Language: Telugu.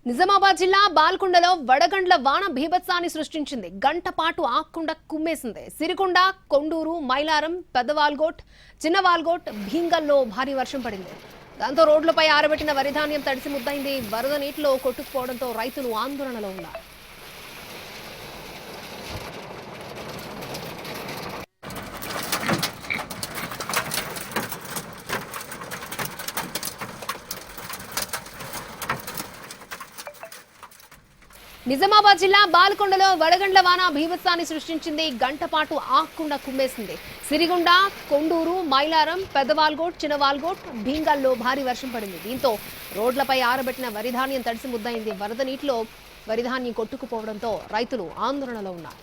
నిజామాబాద్ జిల్లా బాల్కొండలో వడగండ్ల వాన బీభత్సాన్ని సృష్టించింది. గంట పాటు ఆకుండా కుమ్మేసింది. సిరికొండ, కొండూరు, మైలారం, పెద్దవాల్గోట్, చిన్నవాల్గోట్, భీంగల్లో భారీ వర్షం పడింది. దాంతో రోడ్లపై ఆరబెట్టిన వరిధాన్యం తడిసి ముద్దయింది. వరద నీటిలో కొట్టుకుపోవడంతో రైతులు ఆందోళనలో ఉన్నారు. నిజామాబాద్ జిల్లా బాల్కొండలో వడగండ్ల వాన బీభత్సాన్ని సృష్టించింది. గంట పాటు ఆకుండా కుమ్మేసింది. సిరిగొండ, కొండూరు, మైలారం, పెద్దవాల్గోట్, చిన్నవాల్గోట్, భీంగల్లో భారీ వర్షం పడింది. దీంతో రోడ్లపై ఆరబెట్టిన వరిధాన్యం తడిసి ముద్దయింది. వరద నీటిలో వరిధాన్యం కొట్టుకుపోవడంతో రైతులు ఆందోళనలో ఉన్నారు.